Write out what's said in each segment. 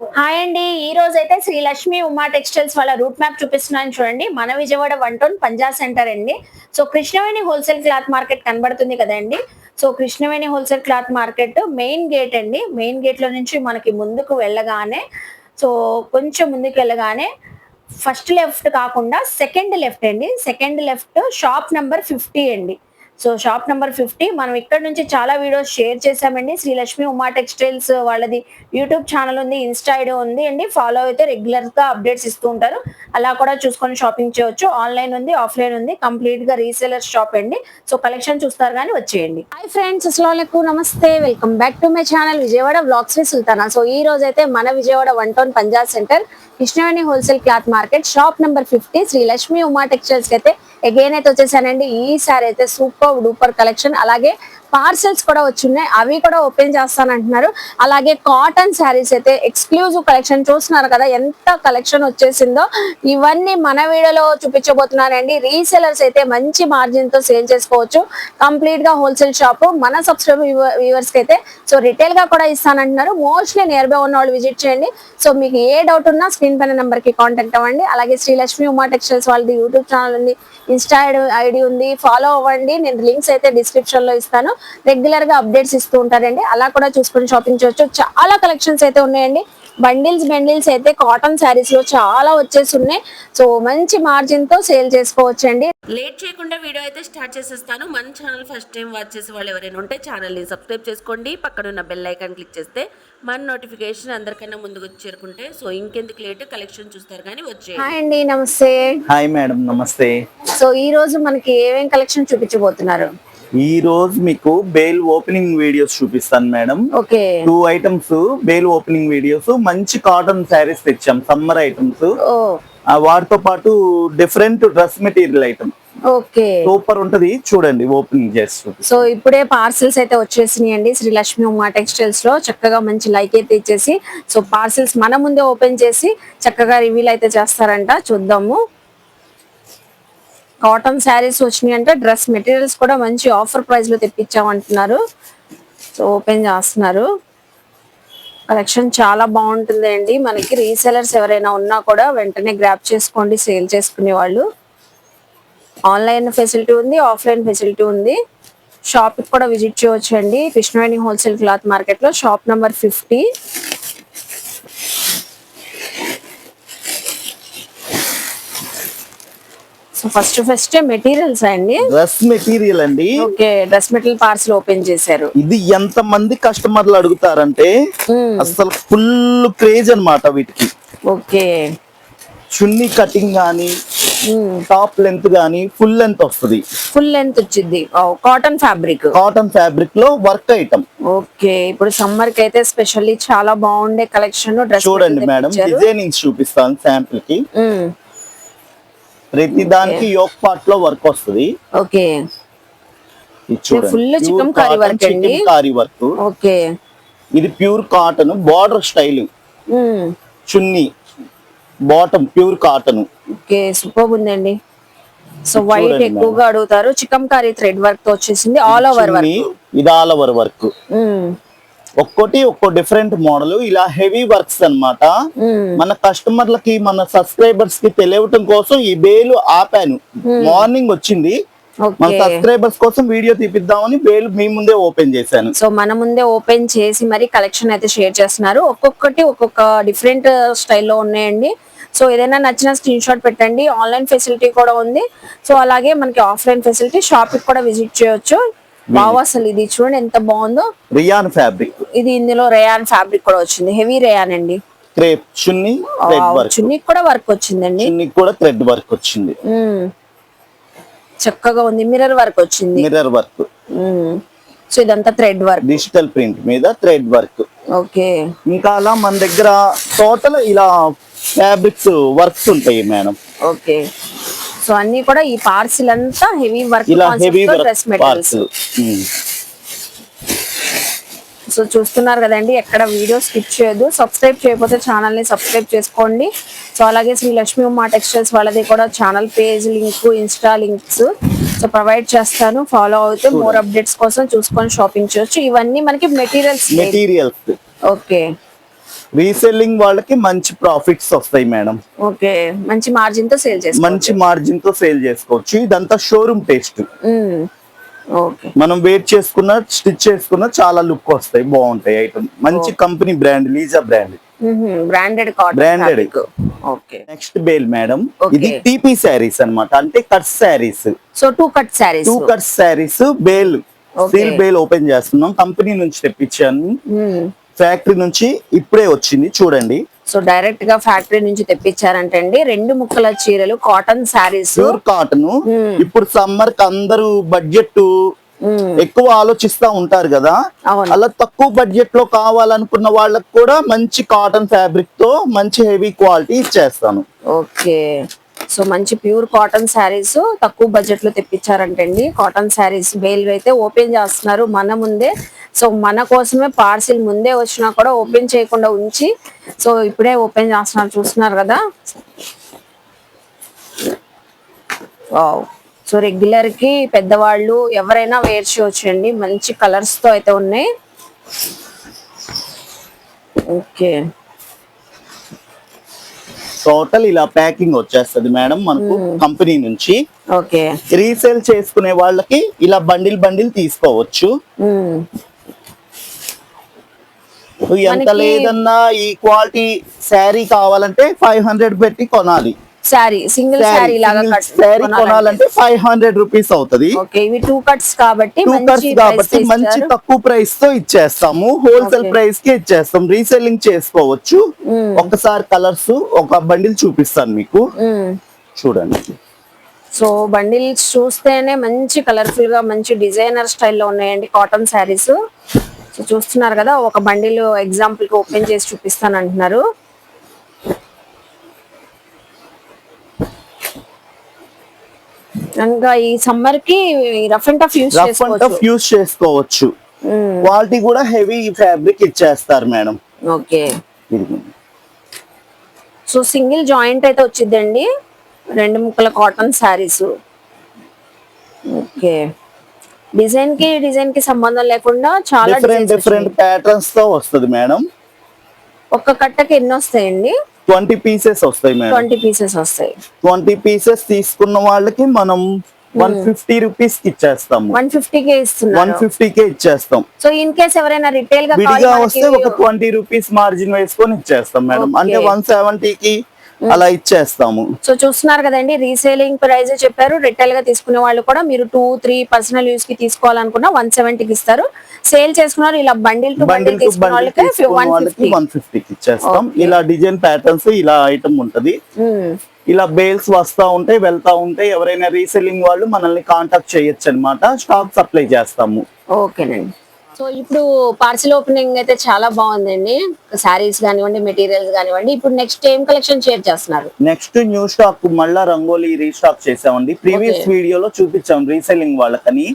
Hi అండి. ఈ రోజు అయితే శ్రీ లక్ష్మి ఉమా టెక్స్టైల్స్ వాళ్ళ రూట్ మ్యాప్ చూపిస్తున్నాను చూడండి. మన విజయవాడ 1 టౌన్ పంజా సెంటర్ అండి. So Krishnaveni wholesale cloth market కనబడుతుంది కదండీ. So Krishnaveni wholesale cloth market main gate అండి. మెయిన్ గేట్‌లో నుంచి మనకి ముందుకు వెళ్ళగానే సో కొంచెం ముందుకు వెళ్ళగానే ఫస్ట్ లెఫ్ట్ కాకుండా సెకండ్ లెఫ్ట్ అండి. సెకండ్ లెఫ్ట్ షాప్ నంబర్ 50 అండి. సో షాప్ నంబర్ 50 మనం ఇక్కడ నుంచి చాలా వీడియోస్ షేర్ చేశామండి. శ్రీలక్ష్మి ఉమా టెక్స్టైల్స్ వాళ్ళది యూట్యూబ్ ఛానల్ ఉంది, ఇన్‌స్టా ఐడీ ఉంది అండి. ఫాలో అయితే రెగ్యులర్‌గా అప్డేట్స్ ఇస్తూ ఉంటారు. అలా కూడా చూసుకొని షాపింగ్ చేయొచ్చు. ఆన్‌లైన్ ఉంది, ఆఫ్‌లైన్ ఉంది. కంప్లీట్‌గా రీసేలర్ షాప్ అండి. సో కలెక్షన్ చూస్తారు గాని వచ్చేయండి. హాయ్ ఫ్రెండ్స్, అస్సలాముఅలైకుం, నమస్తే, welcome back to my channel Vijayawada vlogs with Sultana. So ఈ రోజు అయితే మన Vijayawada 1 town Panja centre Krishnaveni wholesale cloth market shop number 50 Shri Lakshmi Uma textiles కి అయితే అగైన్ అయితే వచ్చేసానండి. ఈసారి అయితే సూపర్ డూపర్ కలెక్షన్, అలాగే పార్సెల్స్ కూడా వచ్చున్నాయి, అవి కూడా ఓపెన్ చేస్తానంటున్నారు. అలాగే కాటన్ శారీస్ అయితే ఎక్స్క్లూజివ్ కలెక్షన్ చూస్తున్నారు కదా, ఎంత కలెక్షన్ వచ్చేసిందో. ఇవన్నీ మన వీడియోలో చూపించబోతున్నానండి. రీసెలర్స్ అయితే మంచి మార్జిన్ తో సేల్ చేసుకోవచ్చు. కంప్లీట్ గా హోల్సేల్ షాప్. మన సబ్స్క్రైబర్ వ్యూవర్స్ కి అయితే సో రిటైల్ గా కూడా ఇస్తానంటున్నారు. మోస్ట్లీ నియర్ బై ఉన్న వాళ్ళు విజిట్ చేయండి. సో మీకు ఏ డౌట్ ఉన్నా స్క్రీన్ పైన నెంబర్ కి కాంటాక్ట్ అవ్వండి. అలాగే శ్రీలక్ష్మి ఉమా టెక్స్టైల్స్ వాళ్ళది యూట్యూబ్ ఛానల్ ఉంది, ఇన్స్టా ఐడి ఉంది, ఫాలో అవ్వండి. నేను లింక్స్ అయితే డిస్క్రిప్షన్ లో ఇస్తాను. రెగ్యులర్ గా అప్డేట్స్ ఇస్తూ ఉంటారండి. అలా కూడా చూసుకొని షాపింగ్ చేయొచ్చు. చాలా కలెక్షన్స్ అయితే ఉన్నాయండి. బండిల్స్ అయితే కాటన్ శారీస్ లో చాలా వచ్చేసి ఉన్నాయి. సో మంచి మార్జిన్ తో సేల్ చేసుకోవచ్చు అండి. లేట్ చేయకుండా వీడియో అయితే స్టార్ట్ చేసేస్తాను. మన ఛానల్ ఫస్ట్ టైం వాచ్ చేసే వాళ్ళు ఎవరైనా ఉంటే ఛానల్ ని సబ్స్క్రైబ్ చేసుకోండి. పక్కన ఉన్న బెల్ ఐకాన్ క్లిక్ చేస్తే మన నోటిఫికేషన్ అందరికన్నా ముందుకు చేరుకుంటే సో ఇంకెందుకు లేట్ కలెక్షన్ చూస్తారు కానీ వచ్చే. హాయ్ అండి, నమస్తే. హాయ్ మేడం, నమస్తే. సో ఈ రోజు మనకి ఏమేం కలెక్షన్ చూపించబోతున్నారు? ఈ రోజు మీకు బేల్ ఓపెనింగ్ వీడియోస్ చూపిస్తాను madam. Okay, 2 items bale opening videos. మంచి కాటన్ శారీస్ తెచ్చాం, సమ్మర్ ఐటమ్స్. వాటితో పాటు different dress material item. Okay, super ఉంటది, చూడండి ఓపెనింగ్ చేస్తూ. సో ఇప్పుడే పార్సిల్స్ అయితే వచ్చేసినాయి అండి. శ్రీ లక్ష్మి ఉమా టెక్స్టైల్స్ లో చక్కగా మంచి లైక్ అయితే ఇచ్చేసి సో పార్సిల్స్ మన ముందే ఓపెన్ చేసి చక్కగా రివీల్ అయితే చేస్తారంట. చూద్దాము. కాటన్ శారీస్ వచ్చినాయి అంటే డ్రెస్ మెటీరియల్స్ కూడా మంచి ఆఫర్ ప్రైస్ లో తెప్పించామంటున్నారు. సో ఓపెన్ చేస్తున్నారు. కలెక్షన్ చాలా బాగుంటుంది అండి. మనకి రీసెలర్స్ ఎవరైనా ఉన్నా కూడా వెంటనే గ్రాప్ చేసుకోండి, సేల్ చేసుకునే వాళ్ళు. ఆన్లైన్ ఫెసిలిటీ ఉంది, ఆఫ్లైన్ ఫెసిలిటీ ఉంది. షాప్ కూడా విజిట్ చేయవచ్చు అండి. కృష్ణవేణి హోల్సేల్ క్లాత్ మార్కెట్ లో shop number 50. So first materials అండి, డ్రెస్ మెటీరియల్ అండి. Okay, dress material parcel open చేశారు. ఇది ఎంత మంది కస్టమర్లు అడుగుతారంటే అసలు ఫుల్ క్రేజ్ అన్నమాట వీటికి. ఓకే, చున్నీ కటింగ్ గానీ టాప్ లెంత్ గానీ ఫుల్ లెంత్ వస్తుంది. ఫుల్ లెంత్ వచ్చింది. కాటన్ ఫ్యాబ్రిక్ లో వర్క్ ఐటమ్. ఓకే, ఇప్పుడు సమ్మర్ కి అయితే స్పెషల్లీ చాలా బాగుండే కలెక్షన్. డ్రెస్ చూడండి మేడం, డిజైనింగ్ చూపిస్తాను శాంపుల్ కి. ప్రతి దానికి యోక్ పార్ట్ లో వర్క్ వస్తుంది. Okay, full chikankari work. Okay, ఇది ప్యూర్ కాటన్ బార్డర్ స్టైల్. చున్నీ bottom pure cotton. Okay, super ఉందండి. సో వైట్ ఎక్కువగా అడుగుతారు. చికన్ కారీ థ్రెడ్ వర్క్ తో వచ్చేసింది. All over work. ఇది ఆల్ ఓవర్ వర్క్. ఒక్కో డిఫరెంట్ మోడల్. ఇలా హెవీ వర్క్స్ అన్నమాట. మన కస్టమర్లకి, మన సబ్స్క్రైబర్స్ కి తెలియటం కోసం ఈ బేలు ఆపాను. మార్నింగ్ వచ్చింది, మన సబ్స్క్రైబర్స్ కోసం వీడియో తీపిద్దామని బేలు మీ ముందే ఓపెన్ చేశాను. సో మన ముందే ఓపెన్ చేసి మరి కలెక్షన్ అయితే షేర్ చేస్తున్నారు. ఒక్కొక్క డిఫరెంట్ స్టైల్లో ఉన్నాయండి. సో ఏదైనా నచ్చిన స్క్రీన్ షాట్ పెట్టండి. ఆన్లైన్ ఫెసిలిటీ కూడా ఉంది. సో అలాగే మనకి ఆఫ్లైన్ ఫెసిలిటీ. షాప్ కి కూడా విజిట్ చేయొచ్చు. బాగా అసలు ఇది చూడండి ఎంత బాగుందో. Rayon fabric. ఇది ఇందులో రేయాన్ ఫ్యాబ్రిక్ కూడా వచ్చింది. హెవీ రేయాన్ అండి. క్రేప్ చున్నీ, చున్నీ కూడా వర్క్ వచ్చిందండి. చున్నీ కూడా థ్రెడ్ వర్క్ వచ్చింది. చక్కగా ఉంది. మిర్రర్ వర్క్ వచ్చింది. Mirror work. సో ఇదంతా థ్రెడ్ వర్క్, డిజిటల్ ప్రింట్ మీద థ్రెడ్ వర్క్. ఓకే, ఇంకా అలా మన దగ్గర టోటల్ ఇలా ఫ్యాబ్రిక్స్ వర్క్స్ ఉంటాయి మేడం. ఓకే, సో అన్ని కూడా ఈ పార్సిల్ అంతా heavy work, dress materials. So చూస్తున్నారు కదండి, ఎక్కడ వీడియో స్కిప్ చేయొద్దు. సబ్స్క్రైబ్ చేయకపోతే ఛానల్ ని సబ్స్క్రైబ్ చేసుకోండి. సో అలాగే శ్రీ లక్ష్మి ఉమా టెక్స్టైల్స్ వాళ్ళది కూడా channel page link, Insta links so provide చేస్తాను. ఫాలో అవుతూ మోర్ అప్డేట్స్ కోసం చూసుకొని షాపింగ్ చేయొచ్చు. ఇవన్నీ మనకి మెటీరియల్స్. ఓకే, రీసెల్లింగ్ వాళ్ళకి మంచి ప్రాఫిట్స్ వస్తాయి మేడం. ఓకే, మంచి మార్జిన్ తో సేల్ చేసుకోవచ్చు. మంచి మార్జిన్ తో సేల్ చేసుకోవచ్చు. ఇదంతా షోరూమ్ టేస్ట్. ఓకే, మనం వెయిట్ చేసుకున్న స్టిచ్ చేసుకున్న చాలా లుక్ వస్తాయి, బాగుంటాయి ఐటమ్. మంచి company brand, Leeza brand, branded cotton. Branded. Okay, next bale madam. Okay. ఇది టీపీ శారీస్ అన్నమాట, అంటే cut saris. So 2 cut saris. 2 cut saris bale. Okay. Steel bale open చేస్తున్నాం. కంపెనీ నుంచి తెప్పించాను, ఫ్యాక్టరీ నుంచి ఇప్పుడే వచ్చింది చూడండి. సో డైరెక్ట్ గా ఫ్యాక్టరీ నుంచి తెప్పించారంటే అండి 2 ముక్కల చీరలు, కాటన్ శారీస్, ప్యూర్ కాటన్. ఇప్పుడు సమ్మర్ కి అందరూ బడ్జెట్ ఎక్కువ ఆలోచిస్తా ఉంటారు కదా, అవును. అలా తక్కువ బడ్జెట్ లో కావాలనుకున్న వాళ్ళకి కూడా మంచి కాటన్ ఫ్యాబ్రిక్ తో మంచి హెవీ క్వాలిటీ ఇచ్చేస్తాను. ఓకే, సో మంచి ప్యూర్ కాటన్ శారీస్ తక్కువ బడ్జెట్ లో తెప్పించారంటండి. కాటన్ శారీస్ బేల్ అయితే ఓపెన్ చేస్తున్నారు మన ముందే. సో మన కోసమే పార్సిల్ ముందే వచ్చినా కూడా ఓపెన్ చేయకుండా ఉంచి, సో ఇప్పుడే ఓపెన్ చేస్తున్నారు, చూస్తున్నారు కదా. వావ్, సో రెగ్యులర్ కి పెద్దవాళ్ళు ఎవరైనా వేర్ చేయొచ్చండి. మంచి కలర్స్ తో అయితే ఉన్నాయి. ఓకే, టోటల్ ఇలా ప్యాకింగ్ వచ్చేస్తది మేడం మనకు కంపెనీ నుంచి. ఓకే, రీసేల్ చేసుకునే వాళ్ళకి ఇలా బండిల్ బండిల్ తీసుకోవచ్చు. ఎంత లేదన్నా ఈ క్వాలిటీ శారీ కావాలంటే 500 పెట్టి కొనాలి. శారీ సింగిల్ శారీ లాగా శారీ కొనాలంటే 500 రూపీస్ అవుతది. ఓకే, ఇవి 2 కట్స్ కాబట్టి 2 కట్స్ కాబట్టి మంచి తక్కువ ప్రైస్ తో ఇచ్చేస్తాము. హోల్సేల్ ప్రైస్ కి ఇచ్చేస్తాం. రీసెల్లింగ్ చేసుకోవచ్చు. ఒకసారి కలర్స్ ఒక బండిల్ చూపిస్తాను మీకు, చూడండి. సో బండిల్స్ చూస్తేనే మంచి కలర్ఫుల్ గా మంచి డిజైనర్ స్టైల్లో ఉన్నాయండి కాటన్ శారీస్. సో చూస్తున్నారు కదా, ఒక బండిల్ ఎగ్జాంపుల్ కి ఓపెన్ చేసి చూపిస్తాను అంటున్నారు. ఇంకా ఈ సమ్మర్ కి రఫ్ అండ్ టఫ్ యూస్ చేసుకోవచ్చు. క్వాలిటీ కూడా హెవీ ఫ్యాబ్రిక్ ఇచ్చేస్తారు madam. Okay, so single joint అయితే వచ్చిందండి 2 ముక్కల కాటన్ శారీస్. ఓకే, డిజైన్ కి సంబంధం లేకుండా చాలా డిఫరెంట్ ప్యాటర్న్స్ తో వస్తుంది మేడం. ఒక్క కట్టకి ఎన్ని వస్తాయండి? 20 పీసెస్ వస్తాయి మేడం. 20 పీసెస్ వస్తాయి. 20 పీసెస్ తీసుకున్న వాళ్ళకి మనం 150 రూపీస్ కి ఇచ్చేస్తాము. 150 కే ఇస్తున్నారు. 150 కే ఇచ్చేస్తాం. సో ఇన్ కేస్ ఎవరైనా రిటైల్ గా విడిగా వస్తే ఒక 20 రూపీస్ మార్జిన్ వేసుకొని ఇచ్చేస్తాం మేడం. అంటే 170 కి అలా ఇచ్చేస్తాము. సో చూస్తున్నారు కదండి, రీసేలింగ్ ప్రైస్ చెప్పారు. రిటైల్ గా తీసుకునే వాళ్ళు కూడా మీరు 2-3 పర్సనల్ యూస్ కి తీసుకోవాలనుకున్నా 170 కి ఇస్తారు. సేల్ చేసుకున్నారు ఇలా బండిల్ టు బండిల్ తీసుకునే వాళ్ళకి 150 కి ఇచ్చేస్తాం. ఇలా డిజైన్ ప్యాటర్న్స్ ఇలా ఐటమ్ ఉంటది. ఇలా బేల్స్ వస్తా ఉంటాయి, వెళ్తా ఉంటాయి. ఎవరైనా రీసెల్లింగ్ వాళ్ళు మనల్ని కాంటాక్ట్ చేయొచ్చు అన్నమాట. స్టాక్ సప్లై చేస్తాము. ఓకేనండి. సో ఇప్పుడు పార్సిల్ ఓపెనింగ్ అయితే చాలా బాగుందండి. సారీస్ కానివ్వండి, మెటీరియల్స్ కానివ్వండి. ఇప్పుడు నెక్స్ట్ ఏం కలెక్షన్ షేర్ చేస్తున్నారు? నెక్స్ట్ న్యూ స్టాక్ మళ్ళా రంగోలీ రీస్టాక్ చేసామండి. ప్రీవియస్ వీడియోలో చూపించాం రీసెల్లింగ్ వాళ్ళకని.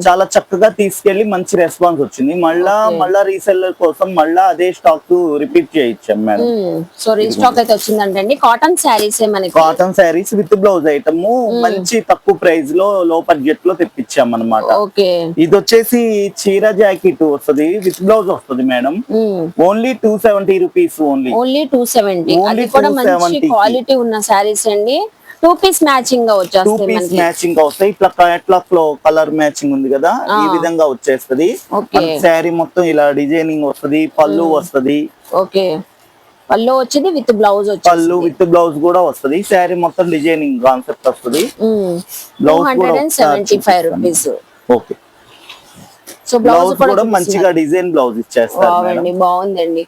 చాలా చక్కగా తీసుకెళ్లి మంచి రెస్పాన్స్ వచ్చింది. మళ్ళా రీసెల్లర్ కోసం మళ్ళా అదే స్టాక్ రిపీట్ చేయించాం మేడం. సో రీస్టాక్ అయితే వచ్చిందంటండి. కాటన్ శారీస్ మనకి cotton saris with blouse item మంచి తక్కువ ప్రైస్ లో లో బడ్జెట్ లో తెప్పించాం అన్నమాట. ఓకే, ఇది వచ్చేసి చీర జాకెట్ వస్తుంది, విత్ బ్లౌజ్ వస్తుంది మేడం. Only 270 rupees. ఓన్లీ 270. అది కూడా మంచి క్వాలిటీ ఉన్న శారీస్ అండి. 2 పీస్ మ్యాచింగ్ గా వచ్చేస్తాయి. 2 పీస్ మ్యాచింగ్ వస్తాయి. ఇట్లా క్యాట్లాగ్ లో కలర్ మ్యాచింగ్ ఉంది కదా, ఈ విధంగా వచ్చేస్తది. శారీ మొత్తం ఇలా డిజైనింగ్ వస్తుంది. పళ్ళు వస్తుంది. ఓకే, పళ్ళు వచ్చేది విత్ బ్లౌజ్ వచ్చేది. పళ్ళు విత్ బ్లౌజ్ కూడా వస్తుంది. శారీ మొత్తం డిజైనింగ్ కాన్సెప్ట్ వస్తుంది. Blouse 275 rupees. Okay, so blouse కూడా మంచిగా డిజైన్ బ్లౌజ్ ఇచ్చేస్తారు. బాగుందండి,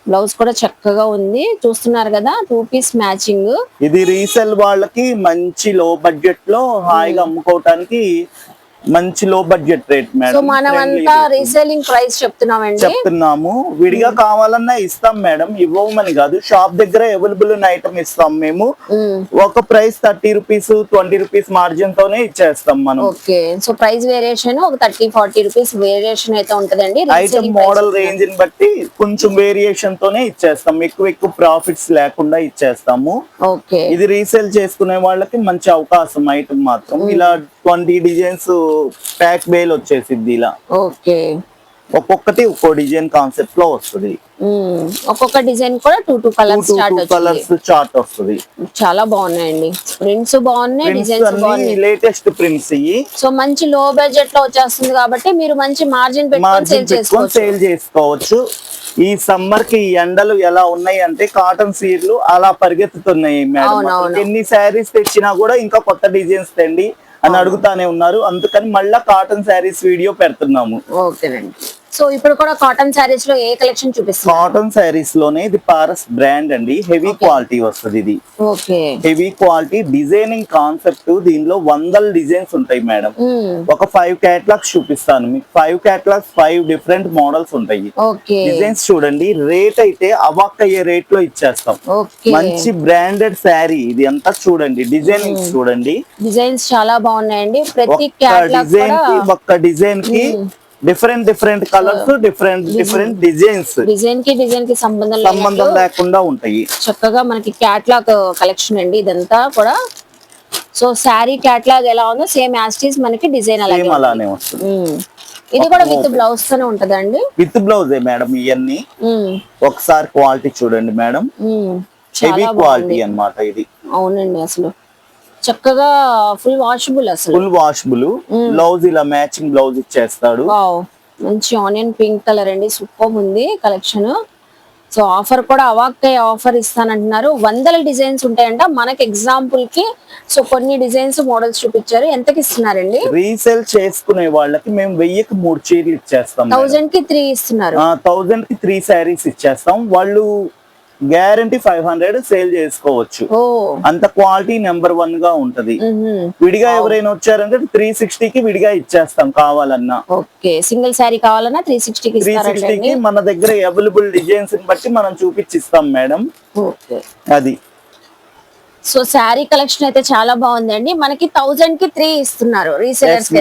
బ్లౌజ్ కూడా చక్కగా ఉంది. చూస్తున్నారు కదా, 2 పీస్ మ్యాచింగ్. ఇది రీసెల్ వాళ్ళకి మంచి లో బడ్జెట్ లో హాయిగా అమ్ముకోవటానికి మంచి లో బడ్జెట్ రేట్ మేడం. సో మనం అంతా రీసేలింగ్ ప్రైస్ చెప్తున్నాము. విడిగా కావాలన్నా ఇస్తాం మేడం, ఇవ్వమని కాదు. షాప్ దగ్గర అవైలబుల్ ఉన్న ఐటమ్ ఇస్తాం మేము. ఒక ప్రైస్ 30 రూపీస్ 20 రూపీస్ మార్జిన్ తోనే ఇచ్చేస్తాం మనం. ఓకే, సో ప్రైస్ వేరియేషన్ ఒక 30-40 రూపీస్ వేరియేషన్ అయితే ఉంటదండి. ఐటమ్ మోడల్ రేంజ్ ని బట్టి కొంచెం వేరియేషన్ తోనే ఇచ్చేస్తాం. ఎక్కువ ప్రాఫిట్స్ లేకుండా ఇచ్చేస్తాము. ఓకే, ఇది రీసేల్ చేసుకునే వాళ్ళకి మంచి అవకాశం. ఐటమ్ మాత్రం ఇలా 20 డిజైన్స్ ప్యాక్ బేల్ వచ్చేసిద్ది ఇలా. ఓకే, ఒక్కొక్కటి ఒక్కో డిజైన్ కాన్సెప్ట్ లో వస్తుంది. ఒక్కొక్క డిజైన్ కూడా two colours start colours chart వస్తుంది. చాలా బాగున్నాయండి, ప్రింట్స్ బాగున్నాయి, డిజైన్స్ బాగున్నాయి, లేటెస్ట్ ప్రింట్స్ ఇవి. సో మంచి లో బడ్జెట్ లో వచ్చేస్తుంది కాబట్టి మీరు మంచి మార్జిన్ పెట్టుకొని సేల్ చేసుకోవచ్చు. ఈ సమ్మర్ కి ఎండలు ఎలా ఉన్నాయి అంటే కాటన్ సీర్లు అలా పరిగెత్తుతున్నాయి మేడం. ఎన్ని శారీస్ తెచ్చినా కూడా ఇంకా కొత్త డిజైన్స్ తెండి అని అడుగుతానే ఉన్నారు, అందుకని మళ్ళా కాటన్ శారీస్ వీడియో పెడుతున్నాము. ఓకేనండి. సో ఇప్పుడు కూడా కాటన్ శారీస్ లో ఏ కలెక్షన్ చూపిస్తారు? కాటన్ శారీస్ లోనే ఇది పారస్ బ్రాండ్ అండి, హెవీ క్వాలిటీ వస్తుంది. ఇది హెవీ క్వాలిటీ డిజైనింగ్ కాన్సెప్ట్. దీనిలో వందల డిజైన్స్ ఉంటాయి మేడం. ఒక 5 కేటలాగ్స్ చూపిస్తాను మీకు. 5 కేటలాగ్స్ 5 డిఫరెంట్ మోడల్స్ ఉంటాయి. డిజైన్స్ చూడండి, రేట్ అయితే అవాక్ అయ్యే రేట్ లో ఇచ్చేస్తాం. మంచి బ్రాండెడ్ శారీ ఇది అంతా. చూడండి డిజైనింగ్ చూడండి, డిజైన్స్ చాలా బాగున్నాయండి. ప్రతి డిజైన్ కి ఒక్క డిజైన్ కి డిఫరెంట్ కలర్స్, డిఫరెంట్ డిజైన్ కి సంబంధం లేకుండా ఉంటాయి. చక్కగా మనకి క్యాట్లాగ్ కలెక్షన్ అండి ఇదంతా కూడా. సో శారీ క్యాట్లాగ్ ఎలా ఉందో సేమ్ యాస్టీస్ మనకి డిజైన్ అలానే వస్తుంది. ఇది కూడా విత్ బ్లౌజ్ తోనే ఉంటదండి. విత్ బ్లౌజే మేడం ఇవన్నీ. ఒకసారి క్వాలిటీ చూడండి మేడం, హెవీ క్వాలిటీ అన్నమాట ఇది. అవునండి, అసలు చక్కగా ఫుల్ వాషబుల్. అసలు ఫుల్ వాషబుల్. బ్లౌజ్ ఇలా మ్యాచింగ్ బ్లౌజ్ ఇచ్చేస్తాడు. మంచి ఆనియన్ పింక్ కలర్ అండి, సూపర్ ఉంది కలెక్షన్. సో ఆఫర్ కూడా అవాక్ ఆఫర్ ఇస్తానంటున్నారు. వందల డిజైన్స్ ఉంటాయంట మనకి. ఎగ్జాంపుల్ కి సో కొన్ని డిజైన్స్ మోడల్స్ చూపించారు. ఎంతకి ఇస్తున్నారండి? రీసేల్ చేసుకునే వాళ్ళకి మేము 1000కి 3 చీరలు ఇచ్చేస్తాం. 1000 కి 3 ఇస్తున్నారు. 1000 కి 3 శారీస్ ఇచ్చేస్తాం. వాళ్ళు గ్యారంటీ 500 సేల్ చేసుకోవచ్చు. అంత క్వాలిటీ నెంబర్ 1 గా ఉంటది. విడిగా ఎవరైనా వచ్చారంటే 360 కి విడిగా ఇచ్చేస్తాం కావాలన్నా. సింగిల్ శారీ కావాలన్నా 360 కి మన దగ్గర అవైలబుల్ డిజైన్స్ బట్టి మనం చూపించిస్తాం మేడం. అది. సో శారీ కలెక్షన్ అయితే చాలా బాగుందండి. మనకి 1000 కి 3 ఇస్తున్నారు రీసేలర్స్ కి.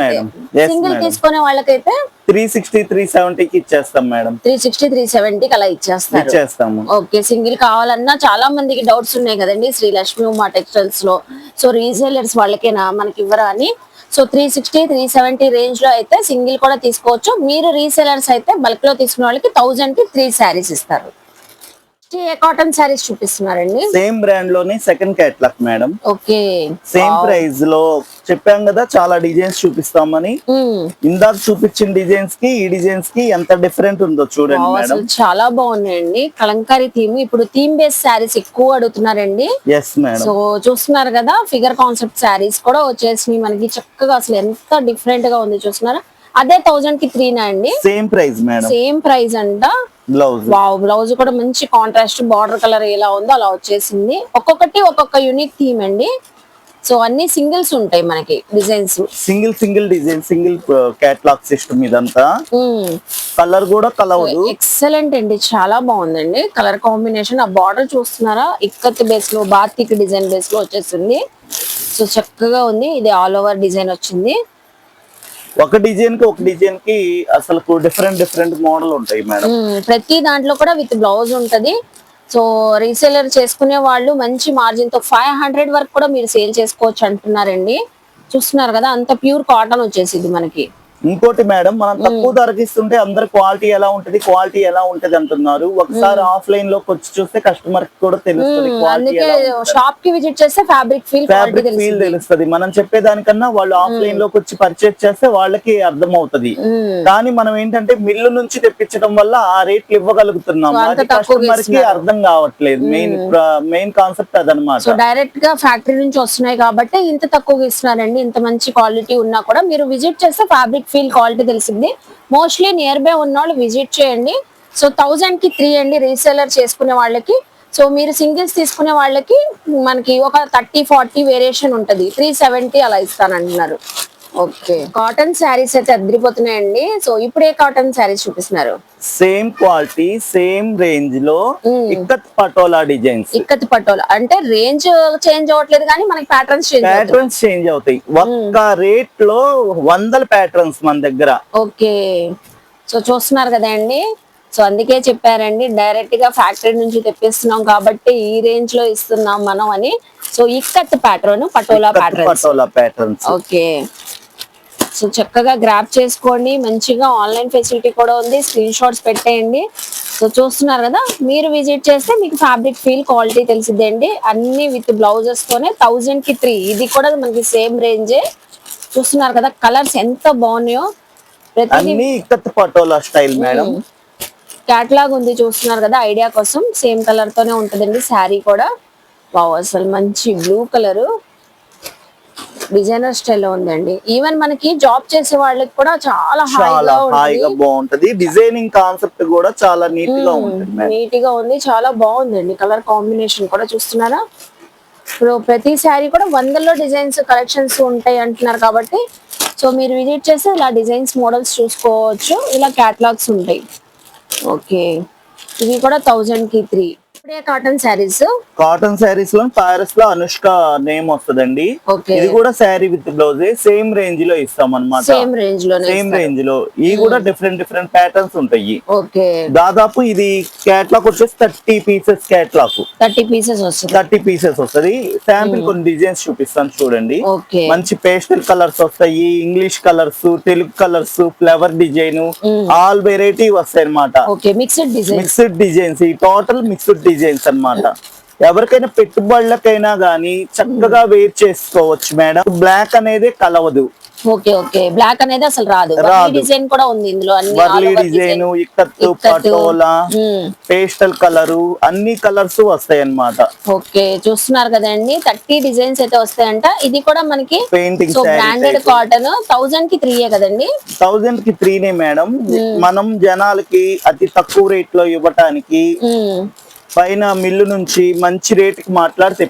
సింగిల్ తీసుకునే వాళ్ళకైతే 360 370 కి ఇచ్చేస్తాం మేడం. 360 370 కి అలా ఇచ్చేస్తాము. ఓకే, సింగిల్ కావాలన్నా చాలా మందికి డౌట్స్ ఉన్నాయి కదండి శ్రీలక్ష్మి ఉమా టెక్స్టైల్స్ లో. సో రీసేలర్స్ వాళ్ళకేనా మనకి ఇవ్వరా అని. సో 360 370 రేంజ్ లో అయితే సింగిల్ కూడా తీసుకోవచ్చు. మీరు రీసేలర్స్ అయితే బల్క్ లో తీసుకునే వాళ్ళకి 1000 కి 3 శారీస్ ఇస్తారు. ఏ కాటన్ శారీస్ చూపిస్తున్నారండి? సేమ్ బ్రాండ్ లోనే second catalogue madam. Okay, same price లో చెప్పాం కదా చాలా డిజైన్స్ చూపిస్తామని. ఇందాక చూపించిన డిజైన్స్ కి ఈ డిజైన్స్ కి ఎంత డిఫరెంట్ ఉందో చూడండి మేడం. చాలా బాగున్నాయండి. కలంకారీ థీమ్, ఇప్పుడు థీమ్ బేస్ శారీస్ ఎక్కువ అడుగుతున్నారండి. సో చూస్తున్నారు కదా, ఫిగర్ కాన్సెప్ట్ శారీస్ కూడా వచ్చేసి మనకి చక్కగా. అసలు ఎంత డిఫరెంట్ గా ఉంది చూస్తున్నారా. అదే 1000 కి 3 అండి. Same price madam. Same price అంట. బ్లౌజ్ కూడా మంచి కాంట్రాస్ట్ బార్డర్ కలర్ ఎలా ఉందో అలా వచ్చేసింది. ఒక్కొక్కటి ఒక్కొక్క యూనిక్ థీమ్ అండి. సో అన్ని సింగిల్స్ ఉంటాయి మనకి designs. Single design, single catalogue system ఇదంతా. కలర్ కూడా కలవదు. ఎక్సలెంట్ అండి, చాలా బాగుందండి కలర్ కాంబినేషన్. ఆ బార్డర్ చూస్తున్నారా, ఇక్కత్ బేస్ లో బాతిక్ డిజైన్ బేస్ లో వచ్చేసింది. సో చక్కగా ఉంది. ఇది ఆల్ ఓవర్ డిజైన్ వచ్చింది. ఒక డిజైన్ కి అసలు డిఫరెంట్ మోడల్ ఉంటాయి మేడం. ప్రతి దాంట్లో కూడా విత్ బ్లౌజ్ ఉంటది. సో రీసేలర్ చేసుకునే వాళ్ళు మంచి మార్జిన్ తో 500 వరకు కూడా మీరు సేల్ చేసుకోవచ్చు అంటున్నారండి. చూస్తున్నారు కదా, అంత ప్యూర్ కాటన్ వచ్చేసింది మనకి. ఇంకోటి మేడం, మనం తక్కువ ధరకి ఇస్తుంటే అందరు క్వాలిటీ ఎలా ఉంటది అంటున్నారు. ఒకసారి ఆఫ్లైన్ లోకి వచ్చి చూస్తే కస్టమర్ కి కూడా తెలుస్తుంది. షాప్ కి విజిట్ చేస్తే ఫ్యాబ్రిక్ ఫీల్ తెలుస్తుంది. మనం చెప్పేదానికన్నా వాళ్ళు ఆఫ్లైన్ లోకి వచ్చి పర్చేస్ చేస్తే వాళ్ళకి అర్థం అవుతుంది. కానీ మనం ఏంటంటే మిల్లు నుంచి తెప్పించడం వల్ల ఆ రేట్లు ఇవ్వగలుగుతున్నాం, కస్టమర్ కి అర్థం కావట్లేదు. మెయిన్ కాన్సెప్ట్ అదనమాట. డైరెక్ట్ గా ఫ్యాక్టరీ నుంచి వస్తున్నాయి కాబట్టి ఇంత తక్కువగా ఇస్తున్నారండి. ఇంత మంచి క్వాలిటీ ఉన్నా కూడా మీరు విజిట్ చేస్తే ఫ్యాబ్రిక్ ఫీల్ క్వాలిటీ తెలిసింది. మోస్ట్లీ నియర్ బై ఉన్న వాళ్ళు విజిట్ చేయండి. సో 1000 కి 3 అండి రీసేలర్ చేసుకునే వాళ్ళకి. సో మీరు సింగిల్స్ తీసుకునే వాళ్ళకి మనకి ఒక 30-40 వేరియేషన్ ఉంటది. 370 అలా ఇస్తానంటున్నారు. ఓకే, కాటన్ శారీస్ అయితే అదిరిపోతున్నాయండి. సో ఇప్పుడు ఏ కాటన్ శారీస్ చూపిస్తున్నారు? సేమ్ క్వాలిటీ, సేమ్ రేంజ్ లో ఇక్కత్ పటోలా డిజైన్స్. ఇక్కత్ పటోలా అంటే రేంజ్ చేంజ్ అవ్వట్లేదు కానీ మనకి ప్యాటర్న్స్ చేంజ్ అవుతాయి. ఒక్క రేట్ లో వందల ప్యాటర్న్స్ మన దగ్గర. ఓకే, సో చూస్తున్నారు కదండి. సో అందుకే చెప్పారండి, డైరెక్ట్ గా ఫ్యాక్టరీ నుంచి తెప్పిస్తున్నాం కాబట్టి ఈ రేంజ్ లో ఇస్తున్నాం మనం అని. So ikat pattern, patola patterns. Okay, so చక్కగా గ్రాప్ చేసుకోండి, మంచిగా ఆన్లైన్ ఫెసిలిటీ కూడా ఉంది, స్క్రీన్ షాట్స్ పెట్టేయండి. సో చూస్తున్నారు కదా, మీరు విజిట్ చేస్తే మీకు ఫ్యాబ్రిక్ ఫీల్ క్వాలిటీ తెలిసిద్దండి. అన్ని విత్ బ్లౌజెస్ తోనే 1000 కి 3. ఇది కూడా మనకి సేమ్ రేంజే. చూస్తున్నారు కదా కలర్స్ ఎంత బాగున్నాయో. ప్రతిదీ అన్ని ikat patola style madam. Catalogue ఉంది చూస్తున్నారు కదా, ఐడియా కోసం. సేమ్ కలర్ తోనే ఉంటుందండి శారీ కూడా. వావ్, అసలు మంచి బ్లూ కలర్ డిజైనర్ స్టైల్లో ఉందండి. ఈవెన్ మనకి జాబ్ చేసే వాళ్ళకి కూడా చాలా చాలా హాయిగా హాయిగా బాగుంటది. డిజైనింగ్ కాన్సెప్ట్ కూడా చాలా నీట్ గా ఉంటుంది మేడం. నీట్ గా ఉంది, చాలా బాగుందండి. కలర్ కాంబినేషన్ కూడా చూస్తున్నారా. ఇప్పుడు ప్రతి శారీ కూడా వందల్లో డిజైన్స్ కలెక్షన్స్ ఉంటాయి అంటున్నారు కాబట్టి, సో మీరు విజిట్ చేస్తే ఇలా డిజైన్స్ మోడల్స్ చూసుకోవచ్చు. ఇలా క్యాటలాగ్స్ ఉంటాయి. ఓకే, ఇవి కూడా 1000 కి 3. ఇప్పుడే కాటన్ శారీస్. కాటన్ శారీస్ లో పారస్ లో అనుష్క నేమ్ వస్తుందండి. ఓకే, ఇది కూడా sari with blouse same range లో ఇస్తాం అన్నమాట. సేమ్ రేంజ్ లోనే. సేమ్ రేంజ్ లో ఇవి కూడా డిఫరెంట్ డిఫరెంట్ ప్యాటర్న్స్ ఉంటాయి. ఓకే, దాదాపు ఇది క్యాట్లాగ్ వచ్చేసి 30 పీసెస్ క్యాట్లాగ్. 30 పీసెస్ వస్తుంది. 30 పీసెస్ వస్తుంది. శాంపిల్ కొన్ని డిజైన్స్ చూపిస్తాను చూడండి. ఓకే, మంచి పేస్టల్ కలర్స్ వస్తాయి, English colours, Telugu colours, flower design, all variety వస్తాయి అన్నమాట. Okay, mixed design. Mixed designs, ఈ టోటల్ మిక్స్డ్ డిజైన్స్ అన్నమాట. ఎవరికైనా పెట్టుబడులకైనా గానీ చక్కగా వేర్ చేసుకోవచ్చు మేడం. బ్లాక్ అనేది కలవదు. ఓకే, ఓకే, బ్లాక్ అనేది అసలు రాదు. డిజైన్ కూడా ఉంది ఇందులో, అన్ని Warli design, ikat, patola, pastel colour, అన్ని కలర్స్ వస్తాయి అన్నమాట. ఓకే, చూస్తున్నారు కదండి 30 డిజైన్స్ అయితే వస్తాయంట. ఇది కూడా మనకి పెయింటింగ్ బ్రాండెడ్ కాటన్ 1000 కి 3 కదండి. 1000 కి 3 మేడం. మనం జనాలకి అతి తక్కువ రేట్ లో ఇవ్వటానికి పైన మిల్లు నుంచి మంచి రేట్ కి మాట్లాడితే.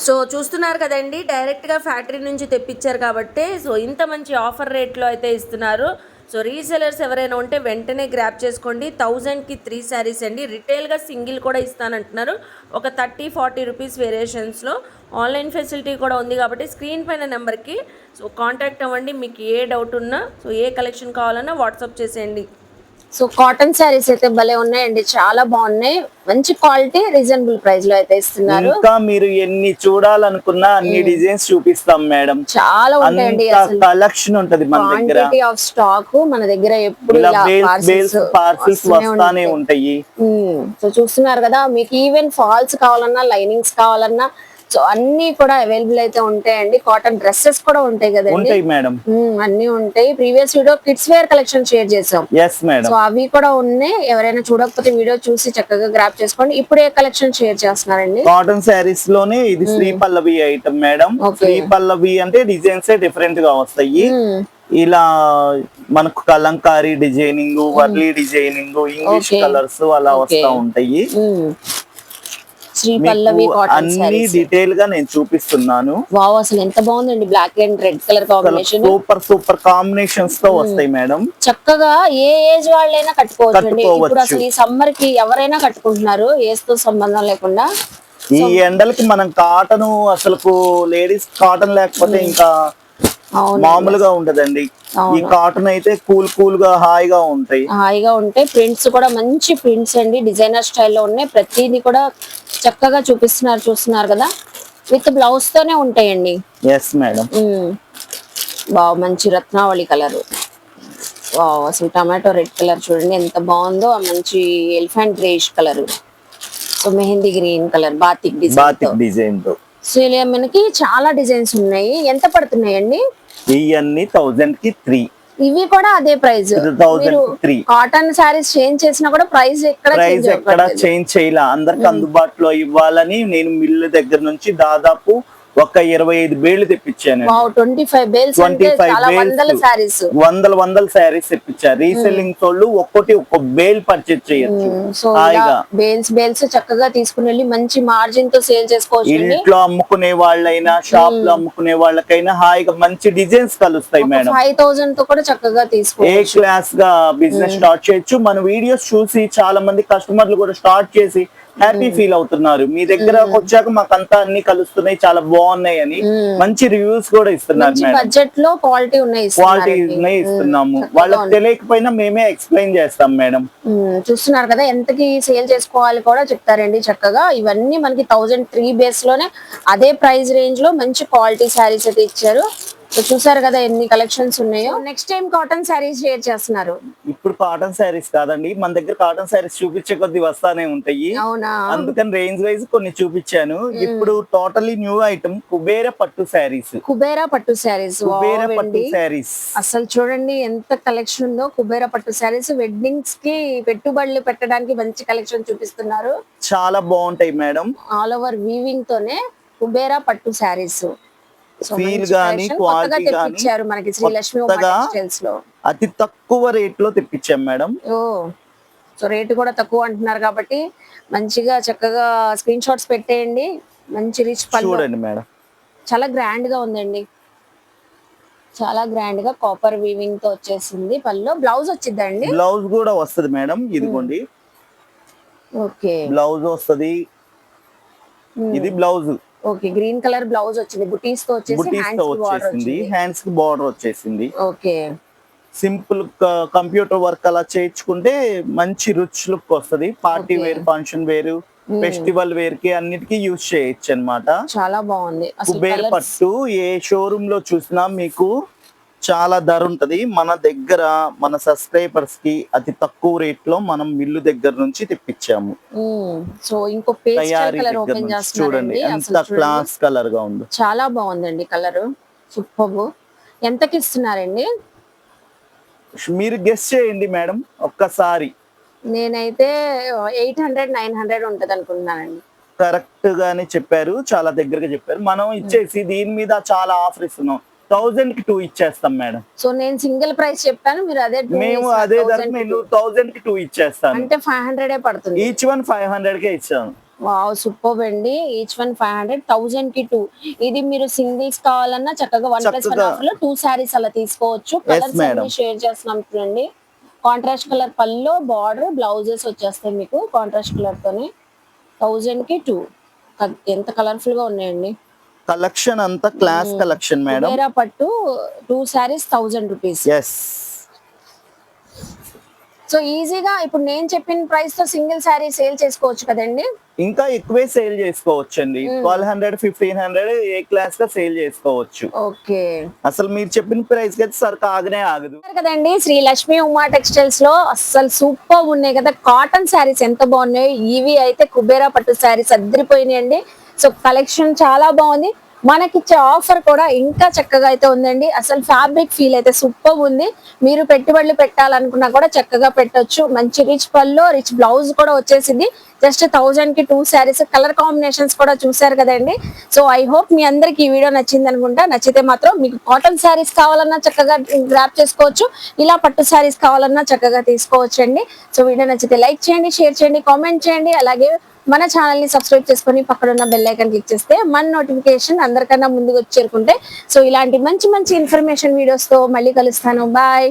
సో చూస్తున్నారు కదండి, డైరెక్ట్గా ఫ్యాక్టరీ నుంచి తెప్పించారు కాబట్టి సో ఇంత మంచి ఆఫర్ రేట్లో అయితే ఇస్తున్నారు. సో రీసెలర్స్ ఎవరైనా ఉంటే వెంటనే గ్రాప్ చేసుకోండి. 1000 కి 3 శారీస్ అండి. రిటైల్గా సింగిల్ కూడా ఇస్తానంటున్నారు. ఒక 30-40 రూపీస్ వేరియేషన్స్లో ఆన్లైన్ ఫెసిలిటీ కూడా ఉంది కాబట్టి స్క్రీన్ పైన నెంబర్కి సో కాంటాక్ట్ అవ్వండి. మీకు ఏ డౌట్ ఉన్నా, సో ఏ కలెక్షన్ కావాలన్నా వాట్సాప్ చేసేయండి. సో కాటన్ శారీస్ అయితే భలే ఉన్నాయండి, చాలా బాగున్నాయి. మంచి క్వాలిటీ, రీజనబుల్ ప్రైస్ లో అయితే ఇస్తున్నారు. ఇంకా మీరు ఎన్ని చూడాలనుకున్నా అన్ని డిజైన్స్ చూపిస్తాం మేడం. చాలా ఉంటాయండి, కలెక్షన్ ఉంటది మన దగ్గర. క్వాంటిటీ ఆఫ్ స్టాక్ మన దగ్గర ఎప్పుడు పార్సిల్స్ వస్తానే ఉంటాయి. సో చూస్తున్నారు కదా, మీకు ఈవెన్ ఫాల్స్ కావాలన్నా, లైనింగ్స్ కావాలన్నా, సో అన్ని కూడా అవైలబుల్ అయితే ఉంటాయండి. కాటన్ డ్రెస్సెస్ కూడా ఉంటాయి కదండి. ఉంటాయి మేడం, అన్ని ఉంటాయి. Previous video kids wear collection share చేసాం. yes madam. సో అవి కూడా ఉన్నాయి. ఎవరైనా చూడకపోతే వీడియో చూసి చక్కగా గ్రాప్ చేసుకోండి. ఇప్పుడు ఏ కలెక్షన్ షేర్ చేస్తున్నారండి? కాటన్ శారీస్ లోనే ఇది శ్రీ పల్లవి ఐటమ్ మేడం. శ్రీ పల్లవి అంటే డిజైన్స్ డిఫరెంట్ గా వస్తాయి. ఇలా మనకు Kalamkari designing, Warli designing, English colours అలా వస్తా ఉంటాయి. శ్రీ పల్లవి కాటన్ అన్ని డీటెయిల్ గా నేను చూపిస్తున్నాను. వావ్, అసలు ఎంత బాగుందండి. Black and red colour combination, super combinations తో వస్తాయి మేడం. చక్కగా ఏ ఏజ్ వాళ్ళైనా కట్టుకోవచ్చు. ఇప్పుడు అసలు ఈ సమ్మర్ కి ఎవరైనా కట్టుకుంటున్నారు, ఏజ్ తో సంబంధం లేకుండా. ఈ ఎండలకి మనం కాటన్, అసలు లేడీస్ కాటన్ లేకపోతే ఇంకా మామూలుగా ఉంటదండి. ఈ కాటన్ అయితే కూల్ గా హాయిగా ఉంటాయి. ప్రింట్స్ కూడా మంచి ప్రింట్స్ అండి, డిజైనర్ స్టైల్లో ఉన్నాయి. ప్రతిదీ కూడా చక్కగా చూపిస్తున్నారు, చూస్తున్నారు కదా. విత్ బ్లౌజ్ తోనే ఉంటాయండి. Yes madam. బావ్, మంచి రత్నావళి కలర్. వావ్, అసలు టమాటో రెడ్ కలర్ చూడండి ఎంత బాగుందో. మంచి elephant greyish colour, so mehndi green colour, batik design తో. సో ఇలా మనకి చాలా డిజైన్స్ ఉన్నాయి. ఎంత పడుతున్నాయండి? ఇవన్నీ 1000 కి 3. ఇవి కూడా అదే ప్రైస్. కాటన్ శారీస్ చేంజ్ చేసినా కూడా ప్రైస్ ఎక్కడ చేంజ్ చేయాల. అందరికి అందుబాటులో ఇవ్వాలని నేను మిల్లు దగ్గర నుంచి దాదాపు ఒక 25 బేళ్లు తెప్పించాను. 25 బేల్స్, వందల శారీస్ తెప్పించారు. రీసెల్లింగ్ తోళ్ళు ఒక్కొక్క బేల్ పర్చేజ్ చేయొచ్చు. బేల్స్ చక్కగా తీసుకుని వెళ్ళి మంచి మార్జిన్ తో సేల్ చేసుకోవచ్చు. ఇంట్లో అమ్ముకునే వాళ్ళైనా, షాప్ లో అమ్ముకునే వాళ్ళకైనా హాయిగా మంచి డిజైన్స్ కలుస్తాయి మేడం. 5000 తో కూడా చక్కగా తీసుకోవచ్చు. ఏ క్లాస్ గా బిజినెస్ స్టార్ట్ చేయొచ్చు. మన వీడియోస్ చూసి చాలా మంది కస్టమర్లు కూడా స్టార్ట్ చేసి హ్యాపీ ఫీల్ అవుతున్నారు. మీ దగ్గరకు వచ్చాక మాకంతా అన్ని కలుస్తున్నాయి, చాలా బాగున్నాయి అని మంచి రివ్యూస్ కూడా ఇస్తున్నారు. బడ్జెట్ లో క్వాలిటీ ఉన్నాయి ఇస్తున్నాము. వాళ్ళకి తెలియకపోయినా మేమే ఎక్స్ప్లెయిన్ చేస్తాం మేడం. చూస్తున్నారు కదా, ఎంతకి సేల్ చేసుకోవాలి కూడా చెప్తారండి చక్కగా. ఇవన్నీ మనకి 1003 బేస్ లోనే అదే ప్రైస్ రేంజ్ లో మంచి క్వాలిటీ శారీస్ అయితే ఇచ్చారు. సో చూసారు కదా ఎన్ని కలెక్షన్స్ ఉన్నాయో. Next time cotton saris share చేస్తున్నారు. ఇప్పుడు కాటన్ శారీస్ కాదండి, మన దగ్గర కాటన్ శారీస్ చూపించే కొద్ది వస్తానే ఉంటాయి. అవునా? అందుకని రేంజ్ వైజ్ కొన్ని చూపించాను. ఇప్పుడు టోటలీ న్యూ ఐటమ్ కుబేర పట్టు శారీస్. కుబేరా పట్టు శారీస్. కుబేర పట్టు శారీస్ అసలు చూడండి ఎంత కలెక్షన్ ఉందో. కుబేరా పట్టు శారీస్ వెడ్డింగ్స్ కి పెట్టుబడులు పెట్టడానికి మంచి కలెక్షన్ చూపిస్తున్నారు. చాలా బాగుంటాయి మేడం. ఆల్ ఓవర్ వీవింగ్ తోనే కుబేరా పట్టు శారీస్. ఫీల్ గానీ క్వాలిటీ గానీ తెప్పించారు మనకి శ్రీలక్ష్మి ఉమా టెక్స్టైల్స్ లో. అతి తక్కువ రేట్ లో తెప్పించాం మేడం. ఓ సో రేటు కూడా తక్కువ అంటున్నారు కాబట్టి మంచిగా చక్కగా స్క్రీన్ షాట్స్ పెట్టేయండి. మంచి రిచ్ పళ్ళు చూడండి మేడం, చాలా గ్రాండ్ గా ఉందండి. చాలా గ్రాండ్ గా కాపర్ వీవింగ్ తో వచ్చేసింది పళ్ళు. బ్లౌజ్ వచ్చిందండి. బ్లౌజ్ కూడా వస్తది మేడం. ఇదిగోండి ఓకే బ్లౌజ్ వస్తది. ఇది blouse. Okay green colour blouse వచ్చింది. బుటీస్ తో వచ్చేసి బుటీస్ తో వచ్చేసింది. హ్యాండ్స్ కి బార్డర్ వచ్చేసింది. ఓకే సింపుల్ కంప్యూటర్ వర్క్ అలా చేయించుకుంటే మంచి రిచ్ లుక్ వస్తది. Party wear, function wear, festival wear కి అన్నిటికీ యూజ్ చేయొచ్చు అన్నమాట. చాలా బాగుంది. కుబేర పట్టు ఏ షోరూమ్ లో చూసినా మీకు చాలా ధర ఉంటది. మన దగ్గర మన సబ్స్క్రైబర్స్ కి అతి తక్కువ రేట్ లో మనం మిల్లు దగ్గర నుంచి తెప్పించాము. సో ఇంకో పేస్టల్ తయారీ కలర్ దగ్గర ఓపెన్ నుంచి చూడండి చేస్తున్నారండి. ఎంత క్లాస్ కలర్ గా ఉందో. చాలా బాగుందండి కలర్. సూపర్. ఎంతకి ఇస్తున్నారండి? మీరు గెస్ చేయండి మేడం ఒక్కసారి. నేనైతే 800 900 ఉంటది అనుకుంటున్నానండి. కరెక్ట్ గానే చెప్పారు, చాలా దగ్గరగా చెప్పారు. మనం ఇచ్చేసి దీని మీద చాలా ఆఫర్ ఇస్తున్నాం. 1000 కి 2 ఇచ్చేస్తాం మేడం. సో నేను సింగిల్ ప్రైస్ చెప్పాను, మీరు అదే 2 మేము అదే ధర నేను 1000 కి 2 ఇచ్చేస్తాను. అంటే 500 పడుతుంది. ఈచ్ వన్ 500 కే ఇచ్చాను. వావ్ సూపర్ అండి. ఈచ్ వన్ 500, 1000 కి 2. ఇది మీరు సింగిల్స్ కావాలన్నా చక్కగా 1+1 ఆఫర్ లో 2 సారీస్ అలా తీసుకోవచ్చు. కలర్స్ అన్ని షేర్ చేస్తున్నాం చూడండి. కాంట్రాస్ట్ కలర్ పళ్ళు, బార్డర్, బ్లౌజెస్ వచ్చేస్తాయి మీకు కాంట్రాస్ట్ కలర్ తోనే. 1000 కి 2. ఎంత కలర్ఫుల్ గా ఉన్నాయండి. కలెక్షన్ అంతా క్లాస్ కలెక్షన్ మేడం. కుబేరా పట్టు 2 సారీస్ 1000 రూపీస్. ఎస్. సో ఈజీగా ఇప్పుడు నేను చెప్పిన ప్రైస్ తో సింగిల్ సారీ సేల్ చేసుకోవచ్చు కదండి. ఇంకా ఎక్కువే సేల్ చేసుకోవచ్చు అండి. 1200 1500 ఏ క్లాస్ గా సేల్ చేసుకోవచ్చు. ఓకే అసలు మీరు చెప్పిన ప్రైస్ కి సరికి ఆగనే ఆగదు కదండి. శ్రీ లక్ష్మి ఉమా టెక్స్టైల్స్ లో అస్సలు సూపర్ ఉన్నాయి కదా. కాటన్ శారీస్ ఎంత బాగున్నాయి. ఇవి అయితే కుబేరా పట్టు శారీస్ అద్దరిపోయినాయండి. సో కలెక్షన్ చాలా బాగుంది. మనకిచ్చే ఆఫర్ కూడా ఇంకా చక్కగా అయితే ఉందండి. అసలు ఫ్యాబ్రిక్ ఫీల్ అయితే సూపర్ ఉంది. మీరు పెట్టుబడులు పెట్టాలనుకున్నా కూడా చక్కగా పెట్టొచ్చు. మంచి రిచ్ పళ్ళు, రిచ్ బ్లౌజ్ కూడా వచ్చేసింది. జస్ట్ 1000 కి 2 సారీస్. కలర్ కాంబినేషన్స్ కూడా చూసారు కదండి. సో ఐ హోప్ మీ అందరికి ఈ వీడియో నచ్చింది అనుకుంటా. నచ్చితే మాత్రం మీకు కాటన్ శారీస్ కావాలన్నా చక్కగా గ్రాప్ చేసుకోవచ్చు, ఇలా పట్టు శారీస్ కావాలన్నా చక్కగా తీసుకోవచ్చు అండి. సో వీడియో నచ్చితే లైక్ చేయండి, షేర్ చేయండి, కామెంట్ చేయండి. అలాగే మన ఛానల్ ని సబ్స్క్రైబ్ చేసుకొని పక్కన ఉన్న బెల్ ఐకాన్ క్లిక్ చేస్తే మన నోటిఫికేషన్ అందరికన్నా ముందుకు చేరుకుంటే. సో ఇలాంటి మంచి మంచి ఇన్ఫర్మేషన్ వీడియోస్ తో మళ్ళీ కలుస్తాను. బాయ్.